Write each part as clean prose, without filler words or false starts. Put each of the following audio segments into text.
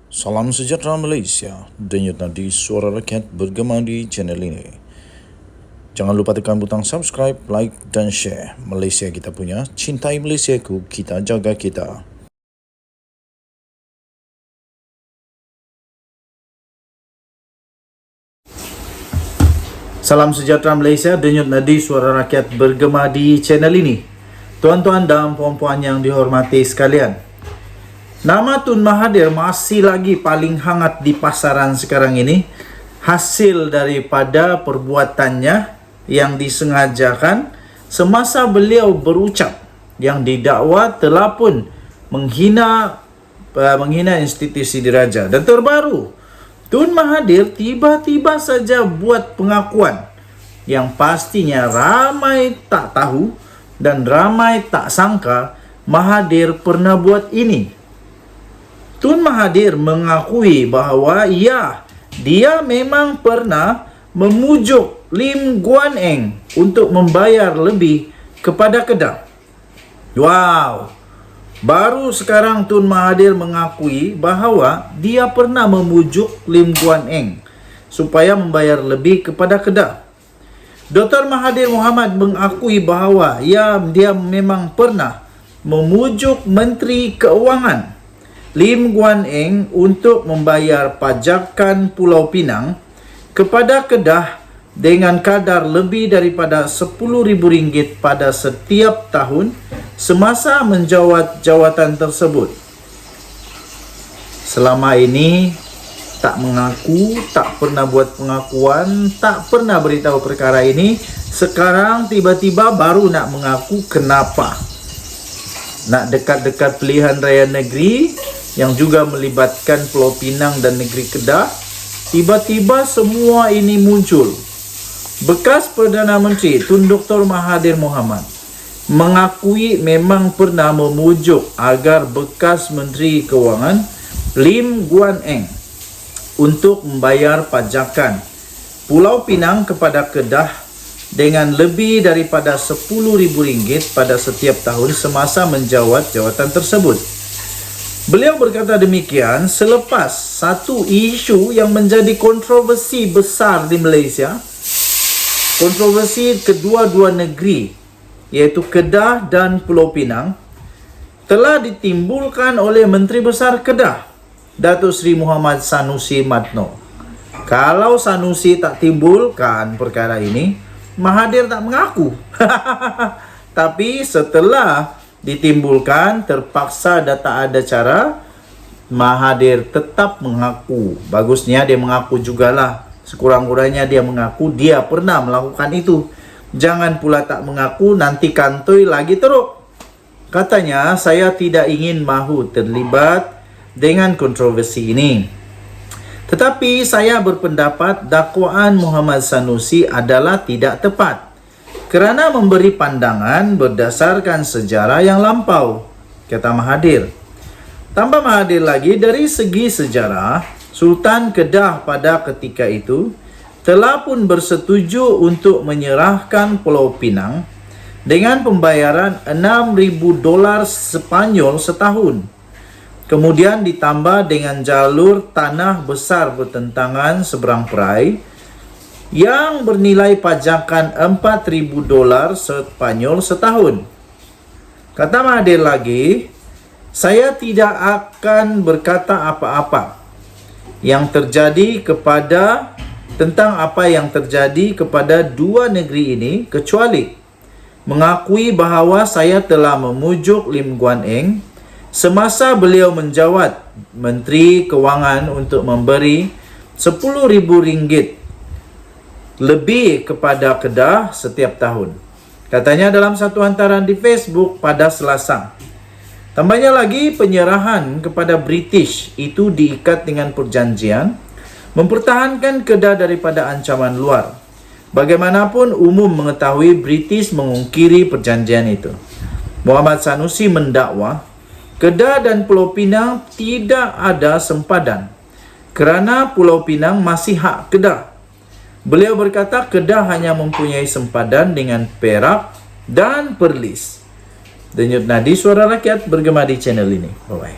Salam sejahtera Malaysia, denyut nadi suara rakyat bergema di channel ini. Jangan lupa tekan butang subscribe, like dan share. Malaysia kita punya, cintai Malaysiaku, kita jaga kita. Salam sejahtera Malaysia, denyut nadi suara rakyat bergema di channel ini. Tuan-tuan dan puan-puan yang dihormati sekalian, nama Tun Mahathir masih lagi paling hangat di pasaran sekarang ini. Hasil daripada perbuatannya yang disengajakan semasa beliau berucap yang didakwa telah pun menghina institusi diraja. Dan terbaru, Tun Mahathir tiba-tiba saja buat pengakuan yang pastinya ramai tak tahu dan ramai tak sangka Mahathir pernah buat ini. Tun Mahathir mengakui bahawa dia memang pernah memujuk Lim Guan Eng untuk membayar lebih kepada Kedah. Wow! Baru sekarang Tun Mahathir mengakui bahawa dia pernah memujuk Lim Guan Eng supaya membayar lebih kepada Kedah. Dr. Mahathir Mohamad mengakui bahawa dia memang pernah memujuk Menteri Keuangan Lim Guan Eng untuk membayar pajakan Pulau Pinang kepada Kedah dengan kadar lebih daripada RM10,000 pada setiap tahun semasa menjawat jawatan tersebut. Selama ini tak mengaku, tak pernah buat pengakuan, tak pernah beritahu perkara ini. Sekarang tiba-tiba baru nak mengaku. Kenapa? Nak dekat-dekat pilihan raya negeri yang juga melibatkan Pulau Pinang dan negeri Kedah, tiba-tiba semua ini muncul. Bekas Perdana Menteri Tun Dr. Mahathir Mohamad mengakui memang pernah memujuk agar bekas Menteri Keuangan Lim Guan Eng untuk membayar pajakan Pulau Pinang kepada Kedah dengan lebih daripada RM10,000 pada setiap tahun semasa menjawat jawatan tersebut. Beliau berkata demikian selepas satu isu yang menjadi kontroversi besar di Malaysia. Kontroversi kedua-dua negeri, iaitu Kedah dan Pulau Pinang, telah ditimbulkan oleh Menteri Besar Kedah, Datuk Seri Muhammad Sanusi Madno. Kalau Sanusi tak timbulkan perkara ini, Mahathir tak mengaku. Tapi setelah ditimbulkan, terpaksa tak ada cara, Mahathir tetap mengaku. Bagusnya dia mengaku jugalah. Sekurang-kurangnya dia mengaku dia pernah melakukan itu. Jangan pula tak mengaku, nanti kantoi lagi teruk. Katanya, saya tidak ingin mahu terlibat dengan kontroversi ini. Tetapi saya berpendapat dakwaan Muhammad Sanusi adalah tidak tepat kerana memberi pandangan berdasarkan sejarah yang lampau, kata Mahathir. Tambah Mahathir lagi, dari segi sejarah, Sultan Kedah pada ketika itu telah pun bersetuju untuk menyerahkan Pulau Pinang dengan pembayaran $6,000 Sepanyol setahun. Kemudian ditambah dengan jalur tanah besar bertentangan seberang perai yang bernilai pajakan $4,000 Sepanyol setahun. Kata Mahathir lagi, saya tidak akan berkata apa-apa tentang apa yang terjadi kepada dua negeri ini, kecuali mengakui bahawa saya telah memujuk Lim Guan Eng semasa beliau menjawat Menteri Keuangan untuk memberi RM10,000 lebih kepada Kedah setiap tahun. Katanya dalam satu hantaran di Facebook pada Selasa. Tambahnya lagi, penyerahan kepada British itu diikat dengan perjanjian mempertahankan Kedah daripada ancaman luar. Bagaimanapun umum mengetahui British mengungkiri perjanjian itu. Muhammad Sanusi mendakwa Kedah dan Pulau Pinang tidak ada sempadan kerana Pulau Pinang masih hak Kedah. Beliau berkata Kedah hanya mempunyai sempadan dengan Perak dan Perlis. Denyut nadi suara rakyat bergema di channel ini. Bye-bye.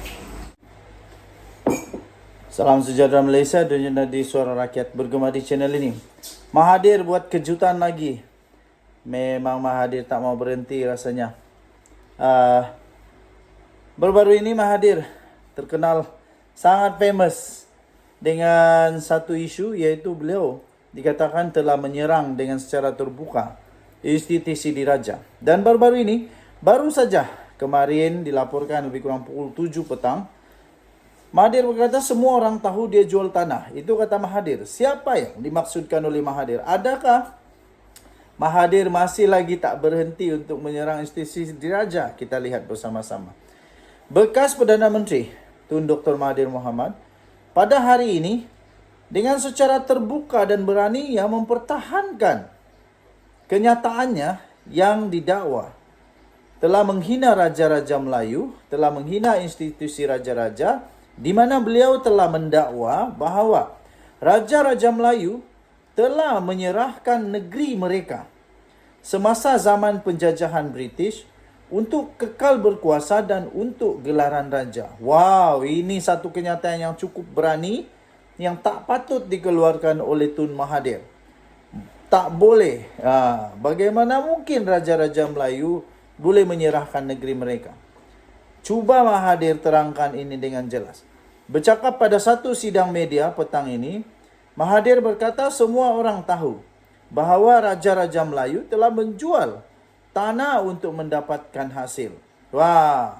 Salam sejahtera Malaysia, dunia nadi suara rakyat bergema di channel ini. Mahathir buat kejutan lagi. Memang Mahathir tak mau berhenti rasanya. Baru-baru ini Mahathir terkenal sangat famous dengan satu isu, yaitu beliau dikatakan telah menyerang dengan secara terbuka institusi diraja. Dan baru-baru ini, baru saja kemarin dilaporkan lebih kurang pukul 7 petang, Mahathir berkata semua orang tahu dia jual tanah. Itu kata Mahathir. Siapa yang dimaksudkan oleh Mahathir? Adakah Mahathir masih lagi tak berhenti untuk menyerang institusi diraja? Kita lihat bersama-sama. Bekas Perdana Menteri Tun Dr. Mahathir Mohamad pada hari ini dengan secara terbuka dan berani ia mempertahankan kenyataannya yang didakwa telah menghina raja-raja Melayu, telah menghina institusi raja-raja, di mana beliau telah mendakwa bahawa raja-raja Melayu telah menyerahkan negeri mereka semasa zaman penjajahan British untuk kekal berkuasa dan untuk gelaran raja. Wow, ini satu kenyataan yang cukup berani yang tak patut dikeluarkan oleh Tun Mahathir. Tak boleh. Bagaimana mungkin raja-raja Melayu boleh menyerahkan negeri mereka? Cuba Mahathir terangkan ini dengan jelas. Bercakap pada satu sidang media petang ini, Mahathir berkata semua orang tahu bahawa raja-raja Melayu telah menjual tanah untuk mendapatkan hasil. Wah,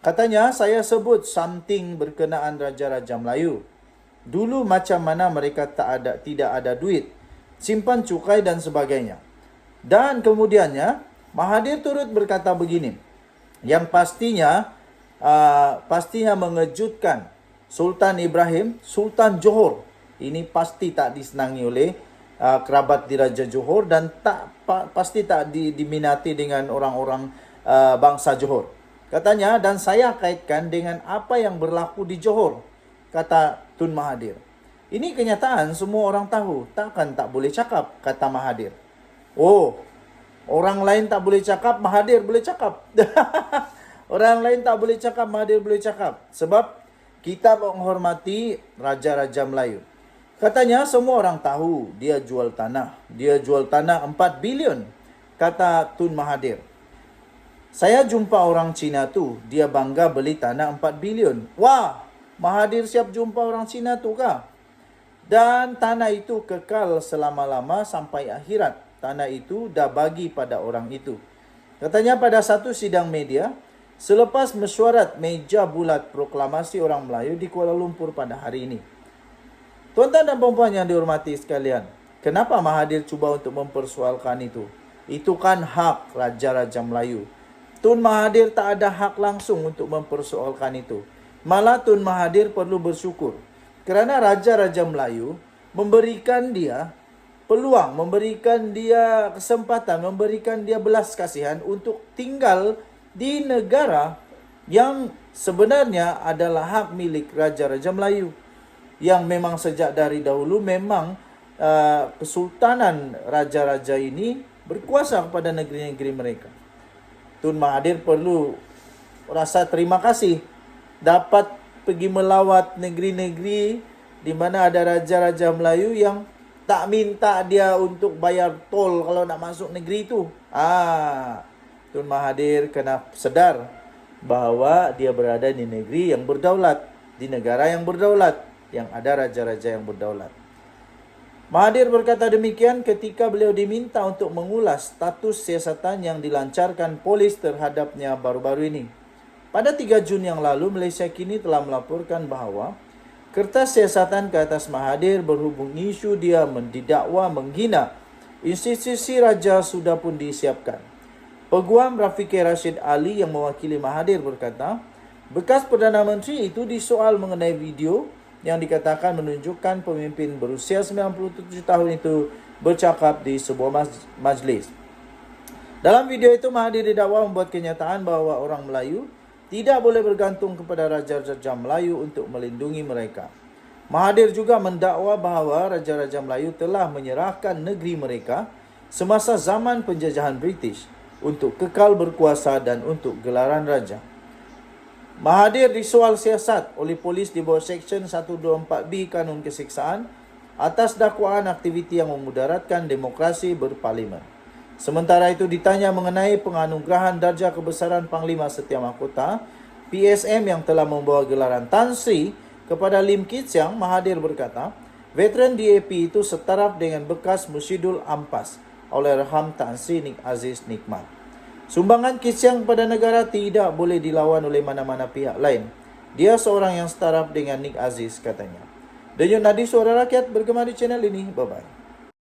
katanya saya sebut something berkenaan raja-raja Melayu. Dulu macam mana mereka tidak ada duit, simpan cukai dan sebagainya. Dan kemudiannya Mahathir turut berkata begini, yang pastinya mengejutkan Sultan Ibrahim, Sultan Johor. Ini pasti tak disenangi oleh kerabat diraja Johor dan pasti tak diminati dengan orang-orang bangsa Johor. Katanya, dan saya kaitkan dengan apa yang berlaku di Johor, kata Tun Mahathir. Ini kenyataan semua orang tahu, takkan tak boleh cakap, kata Mahathir. Oh, orang lain tak boleh cakap, Mahathir boleh cakap. Orang lain tak boleh cakap, Mahathir boleh cakap. Sebab kita menghormati raja-raja Melayu. Katanya semua orang tahu dia jual tanah. Dia jual tanah 4 bilion, kata Tun Mahathir. Saya jumpa orang Cina tu, dia bangga beli tanah 4 bilion. Wah, Mahathir siap jumpa orang Cina tu kah? Dan tanah itu kekal selama-lama sampai akhirat. Tanah itu dah bagi pada orang itu. Katanya pada satu sidang media, selepas mesyuarat meja bulat proklamasi orang Melayu di Kuala Lumpur pada hari ini. Tuan-tuan dan puan-puan yang dihormati sekalian, kenapa Mahathir cuba untuk mempersoalkan itu? Itu kan hak raja-raja Melayu. Tun Mahathir tak ada hak langsung untuk mempersoalkan itu. Malah Tun Mahathir perlu bersyukur kerana raja-raja Melayu memberikan dia peluang, memberikan dia kesempatan, memberikan dia belas kasihan untuk tinggal di negara yang sebenarnya adalah hak milik raja-raja Melayu, yang memang sejak dari dahulu memang kesultanan raja-raja ini berkuasa kepada negeri-negeri mereka. Tun Mahathir perlu rasa terima kasih dapat pergi melawat negeri-negeri di mana ada raja-raja Melayu yang tak minta dia untuk bayar tol kalau nak masuk negeri itu. Tun Mahathir kena sedar bahawa dia berada di negeri yang berdaulat, di negara yang berdaulat, yang ada raja-raja yang berdaulat. Mahathir berkata demikian ketika beliau diminta untuk mengulas status siasatan yang dilancarkan polis terhadapnya baru-baru ini. Pada 3 Jun yang lalu, Malaysia kini telah melaporkan bahawa kertas siasatan ke atas Mahathir berhubung isu dia didakwa menghina institusi raja sudah pun disiapkan. Peguam Rafiqi Rashid Ali yang mewakili Mahathir berkata, bekas Perdana Menteri itu disoal mengenai video yang dikatakan menunjukkan pemimpin berusia 97 tahun itu bercakap di sebuah majlis. Dalam video itu, Mahathir didakwa membuat kenyataan bahawa orang Melayu tidak boleh bergantung kepada raja-raja Melayu untuk melindungi mereka. Mahathir juga mendakwa bahawa raja-raja Melayu telah menyerahkan negeri mereka semasa zaman penjajahan British untuk kekal berkuasa dan untuk gelaran raja. Mahathir disual siasat oleh polis di bawah Seksyen 124B Kanun Keseksaan atas dakwaan aktiviti yang memudaratkan demokrasi berparlimen. Sementara itu ditanya mengenai penganugerahan darjah kebesaran Panglima Setia Mahkota PSM yang telah membawa gelaran Tan Sri kepada Lim Kit Siang, Mahathir berkata, veteran DAP itu setaraf dengan bekas Musyidul Ampas Allahyarham Tan Sri Nik Aziz Nikmat. Sumbangan Kit Siang kepada negara tidak boleh dilawan oleh mana-mana pihak lain. Dia seorang yang setaraf dengan Nik Aziz, katanya. Denyut Nadi Suara Rakyat bergema di channel ini. Bye-bye.